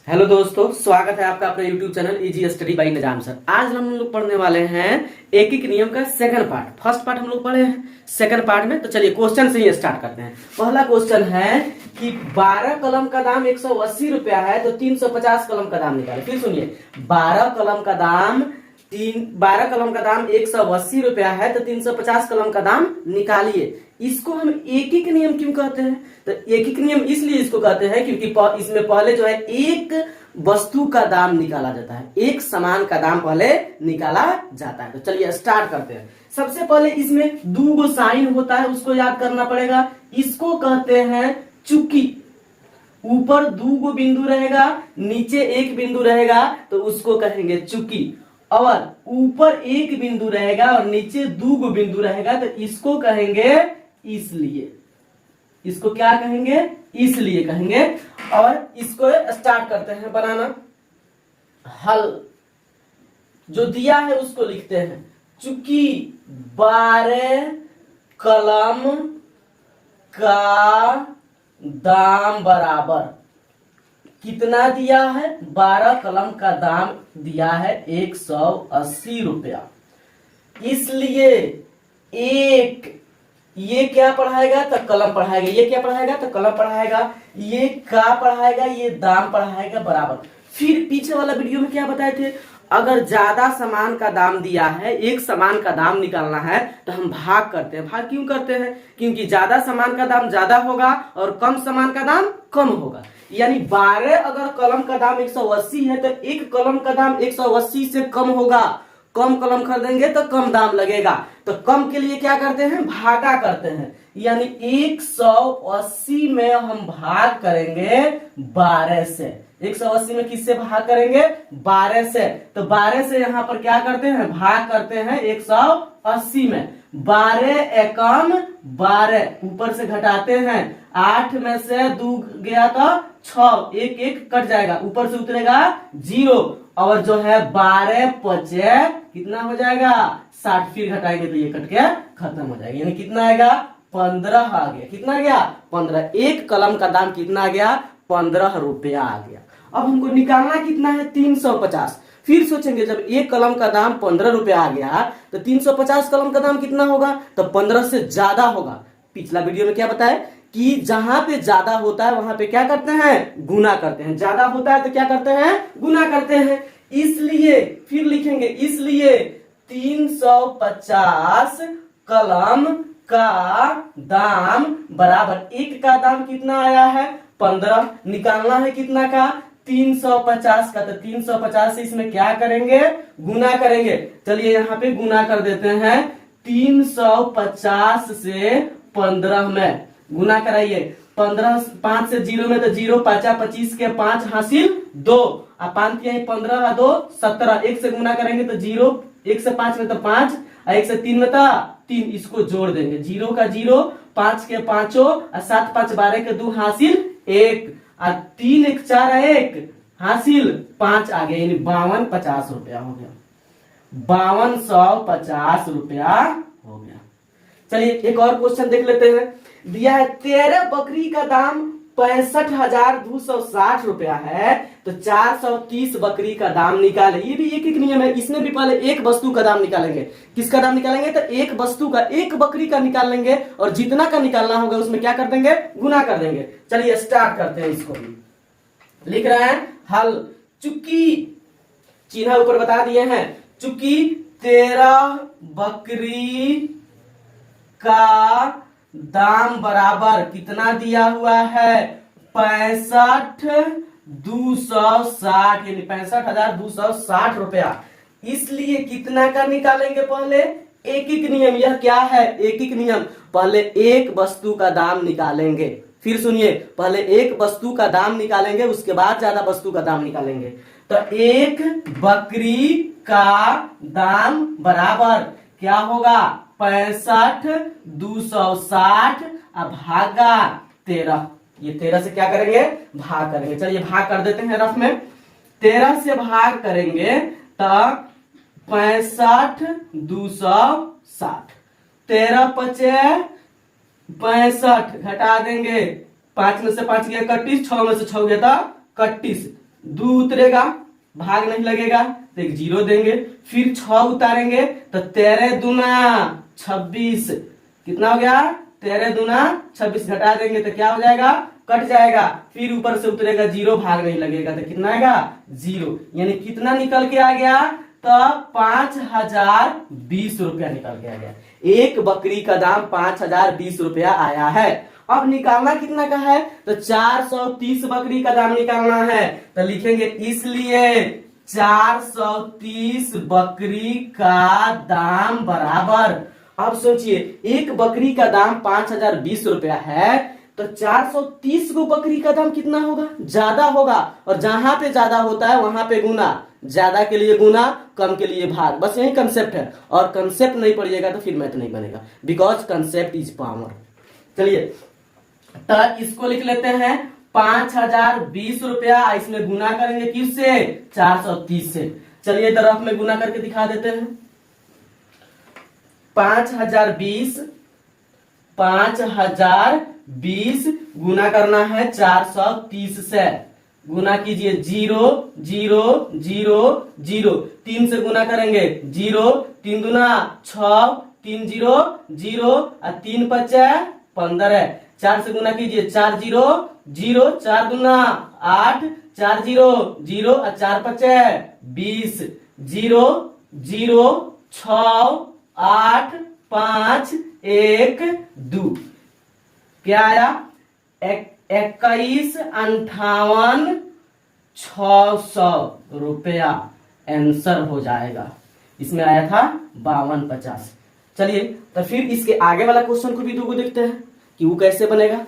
Hello दोस्तों, स्वागत है आपका अपने YouTube channel easy study bye निजाम सर। आज हम लोग पढ़ने वाले हैं एक एक नियम का सेकंड पार्ट। फर्स्ट पार्ट हम लोग पढ़े हैं, सेकंड पार्ट में तो चलिए क्वेश्चन से ही स्टार्ट करते हैं। पहला क्वेश्चन है कि 12 कलम का दाम 180 रुपया है तो 350 कलम का दाम निकाले। फिर सुनिए, 12 कलम का दाम 180 रुपया है तो 350 कलम का दाम निकालिए। इसको हम एक एक नियम क्यों कहते हैं? तो एक एक नियम इसलिए इसको कहते हैं क्योंकि इसमें पहले जो है एक वस्तु का दाम निकाला जाता है, एक सामान का दाम पहले निकाला जाता है। तो चलिए स्टार्ट करते हैं। सबसे पहले इसमें दो गो साइन होता है, उसको याद करना पड़ेगा। इसको कहते हैं चुकी। ऊपर दो गो बिंदु रहेगा, नीचे एक बिंदु रहेगा तो उसको कहेंगे चुकी। और ऊपर एक बिंदु रहेगा और नीचे दो गो बिंदु रहेगा तो इसको कहेंगे इसलिए। इसको क्या कहेंगे? इसलिए कहेंगे। और इसको स्टार्ट करते हैं बनाना। हल जो दिया है उसको लिखते हैं। चूंकि 12 कलम का दाम बराबर कितना दिया है? 12 कलम का दाम दिया है 180 रुपया। इसलिए एक, ये क्या पढ़ाएगा तो कलम पढ़ाएगा, ये क्या पढ़ाएगा तो कलम पढ़ाएगा, ये का पढ़ाएगा, ये दाम पढ़ाएगा बराबर। फिर पीछे वाला वीडियो में क्या बताए थे? अगर ज्यादा सामान का दाम दिया है, एक सामान का दाम निकालना है तो हम भाग करते हैं। भाग क्यों करते हैं? क्योंकि ज्यादा सामान का दाम ज्यादा होगा और कम सामान का दाम कम होगा। यानी 12 अगर कलम का दाम 180 है तो एक कलम का दाम 180 से कम होगा। कम कलम खरीदेंगे तो कम दाम लगेगा, तो कम के लिए क्या करते हैं? भागा करते हैं। यानी 180 में हम भाग करेंगे 12 से। 180 में किससे भाग करेंगे? 12 से। तो 12 से यहां पर क्या करते हैं? भाग करते हैं 180 में। 12 एकम 12, ऊपर से घटाते हैं। 8 में से 2 गया तो 6, एक एक कट जाएगा, ऊपर से उतरेगा 0। और जो है 12 पचे कितना हो जाएगा? 60। फिर घटाएंगे तो ये कट के खत्म हो जाएगा। यानी कितना आएगा? 15 आ गया। कितना आ गया? 15। एक कलम का दाम कितना आ गया? 15 रुपया आ गया। अब हमको निकालना कितना है? 350। फिर सोचेंगे जब एक कलम का दाम 15 रुपया आ गया तो 350 कलम का दाम कितना होगा? तो 15 से ज्यादा होगा। पिछला वीडियो में क्या बताया कि जहां पे ज्यादा होता है वहां पे क्या करते हैं? गुना करते हैं। ज्यादा होता है तो क्या करते हैं? गुना करते हैं। इसलिए फिर लिखेंगे, इसलिए 350 कलम का दाम बराबर, एक का दाम कितना आया है? 15। निकालना है कितना का? 350 का। तो 350 से इसमें क्या करेंगे? गुना करेंगे। चलिए यहाँ पे गुना कर देते हैं। 350 से 15 में गुना कराइए। 15, 5 से 0 में तो 0, 5 25 के 5 हासिल 2, 5 के 15 2 17। 1 से गुना करेंगे तो 0, 1 से 5 में तो 5, 1 से 3 में तो 3। इसको जोड़ देंगे। 0 का 0, 5 के 5, 7 5 12 के 2 हासिल 1, 3 1 4 1 हासिल 5 आ गया। यानी 5250 रुपया हो गया। 5250 रुपया हो गया। चलिए एक और क्वेश्चन देख लेते हैं। दिया है 13 बकरी का दाम 65,260 रुपया है तो 430 बकरी का दाम निकाले। ये भी एक एक नियम है। इसमें भी पहले एक वस्तु का दाम निकालेंगे। किसका दाम निकालेंगे? तो एक वस्तु का, एक बकरी का निकाल लेंगे और जितना का निकालना होगा उसमें क्या कर देंगे? गुना कर देंगे। चलिए स्टार्ट करते हैं। इसको लिख रहे हैं हल। चूंकि चिन्ह ऊपर बता दिए हैं। चूंकि 13 बकरी का दाम बराबर कितना दिया हुआ है? 65,260, यानी 65,260 रुपया। इसलिए कितना का निकालेंगे? पहले एक एक नियम। यह क्या है? एक एक नियम। पहले एक वस्तु का दाम निकालेंगे। फिर सुनिए, पहले एक वस्तु का दाम निकालेंगे, उसके बाद ज्यादा वस्तु का दाम निकालेंगे। तो एक बकरी का दाम बराबर क्या होगा? 65,260 भागा 13। ये 13 से क्या करेंगे? भाग करेंगे। चलिए भाग कर देते हैं रफ में। 13 से भाग करेंगे तो 65,260। 13 पचे 65, घटा देंगे। 5 में से 5 गया 31, 6 में से 6 गया था 31। 2 उतरेगा, भाग नहीं लगेगा तो एक 0 देंगे, फिर 6 उतारेंगे तो 13 दूना 26, कितना हो गया 13 दूना 26, घटा देंगे तो क्या हो जाएगा, कट जाएगा, फिर ऊपर से उतरेगा 0, भाग नहीं लगेगा तो कितना आएगा 0, यानी कितना निकल के आ गया, तो 5020 रुपया निकल के आ गया। एक बकरी का दाम 5020 रुपया आया है। अब निकालना कितना का है, तो 430 बकरी का दाम निकालना है, तो लिखेंगे इसलिए 430 बकरी का दाम बराबर। अब सोचिए एक बकरी का दाम 5020 रुपया है, तो 430 को बकरी का दाम कितना होगा, ज्यादा होगा, और जहां पे ज्यादा होता है वहां पे गुना, ज्यादा के लिए गुना, कम के लिए भाग, बस यही कंसेप्ट है। और कंसेप्ट नहीं पढ़िएगा तो फिर मैथ नहीं बनेगा, बिकॉज कंसेप्ट इज पावर। चलिए तो इसको लिख लेते हैं 5020 रुपया, इसमें गुना करेंगे किससे, 430 से। चलिए तरफ में गुना करके दिखा देते हैं। 5020 गुना करना है 430 से, गुना कीजिए 0 0 0 0, 3 से गुना करेंगे 0, 3 दूना 6, 3 0 0 और 3 5 15, 4 से गुना कीजिए 4 0 0, 4 दूना 8, 4 0 0 और 4 5 20, 0 0 6 8 5 1 2, क्या आया 21,58,600 रुपया आंसर हो जाएगा। इसमें आया था 5250। चलिए तो फिर इसके आगे वाला क्वेश्चन को भी दो देखते हैं कि वो कैसे बनेगा।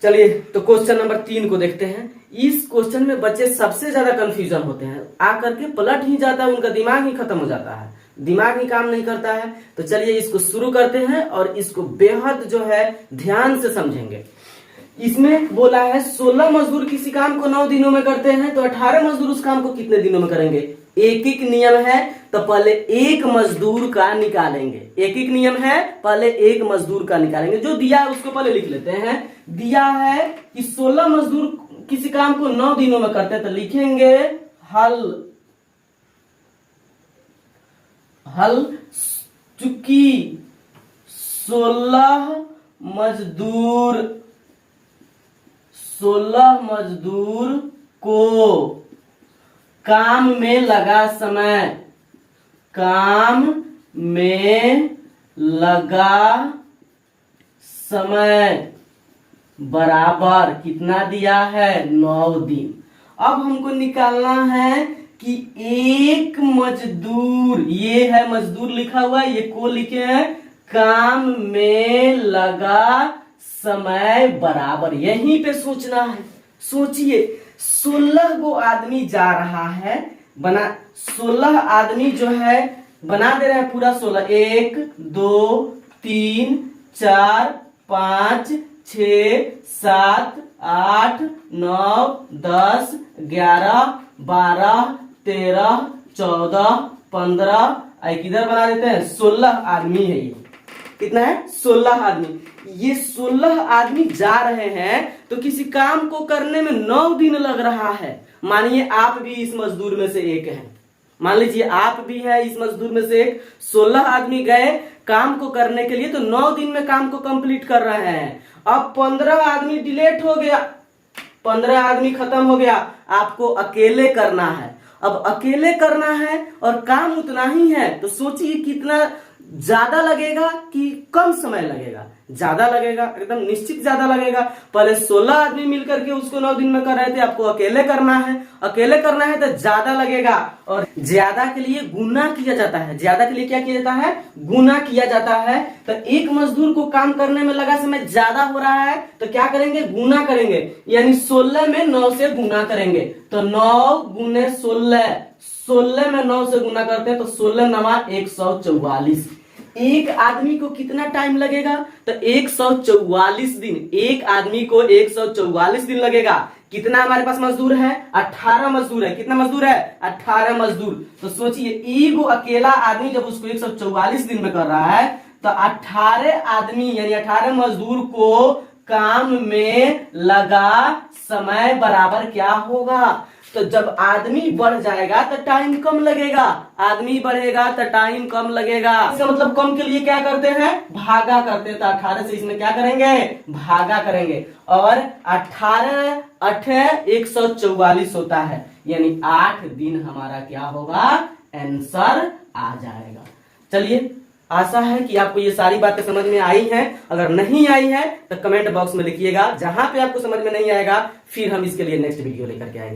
चलिए तो क्वेश्चन नंबर 3 को देखते हैं। इस क्वेश्चन में बच्चे सबसे ज्यादा कंफ्यूजन होते हैं, आकर के पलट ही जाता है, उनका दिमाग ही खत्म हो जाता है, दिमाग ही काम नहीं करता है। तो चलिए इसको शुरू करते हैं और इसको बेहद जो है ध्यान से समझेंगे। इसमें बोला है 16 मजदूर किसी काम को 9 दिनों में करते हैं, तो 18 मजदूर उस काम को कितने दिनों में करेंगे। एक एक नियम है, तो पहले एक मजदूर का निकालेंगे, एक एक नियम है, पहले एक मजदूर का निकालेंगे। जो दिया है उसको पहले लिख लेते हैं। दिया है कि 16 मजदूर किसी काम को 9 दिनों में करते हैं, तो लिखेंगे हल चूंकि 16 मजदूर को काम में लगा समय बराबर कितना दिया है 9 दिन। अब हमको निकालना है कि एक मजदूर, ये है मजदूर लिखा हुआ है, ये को लिखे हैं काम में लगा समय बराबर, यहीं पे सोचना है। सोचिए 16 गो आदमी जा रहा है, 16 आदमी जो है बना दे रहे हैं पूरा 16, 1 2 3 4 5 6 7 8 9 10 11 12 13 14 15, किधर बना देते हैं 16 आदमी है। ये कितना है 16 आदमी। ये 16 आदमी जा रहे हैं, तो किसी काम को करने में 9 दिन लग रहा है। मानिए आप भी इस मजदूर में से एक हैं, मान लीजिए आप भी है इस मजदूर में से एक। 16 आदमी गए काम को करने के लिए, तो 9 दिन में काम को कंप्लीट कर रहे हैं। अब 15 आदमी डिलीट हो गया, 15 आदमी खत्म हो गया, आपको अकेले करना है। अब अकेले करना है और काम उतना ही है, तो सोचिए कितना ज्यादा लगेगा कि कम समय लगेगा। ज्यादा लगेगा, एकदम निश्चित ज्यादा लगेगा। पहले 16 आदमी मिलकर के उसको 9 दिन में कर रहे थे, आपको अकेले करना है। अकेले करना है तो ज्यादा लगेगा, और ज्यादा के लिए गुना किया जाता है। ज्यादा के लिए क्या किया जाता है, गुना किया जाता है। तो एक मजदूर को काम करने में लगा समय ज्यादा हो रहा है, तो क्या करेंगे, गुना करेंगे, यानी 16 में 9 से गुना करेंगे। तो 9 गुने 16, 16 में 9 से गुना करते हैं तो 16 नवा 144। एक आदमी को कितना टाइम लगेगा, तो 144 दिन। एक आदमी को 144 दिन लगेगा। कितना हमारे पास मजदूर है, 18 मजदूर है। कितना मजदूर है, 18 मजदूर। तो सोचिए एक अकेला आदमी जब उसको 144 दिन में कर रहा है, तो 18 आदमी यानी 18 मजदूर को काम में लगा समय बराबर क्या होगा? तो जब आदमी बढ़ जाएगा तो टाइम कम लगेगा, आदमी बढ़ेगा तो टाइम कम लगेगा। इसका मतलब कम के लिए क्या करते हैं? भागा करते हैं। तो 18 से इसमें क्या करेंगे? भागा करेंगे। और 18 8 144 होता है, यानी 8 दिन हमारा क्या होगा? आंसर आ जाएगा। चलिए, आशा है कि आपको ये सारी बातें समझ में आई हैं। अगर नहीं आई है तो कमेंट बॉक्स में लिखिएगा। जहां पे आपको समझ में नहीं आएगा फिर हम इसके लिए नेक्स्ट वीडियो लेकर के आएंगे।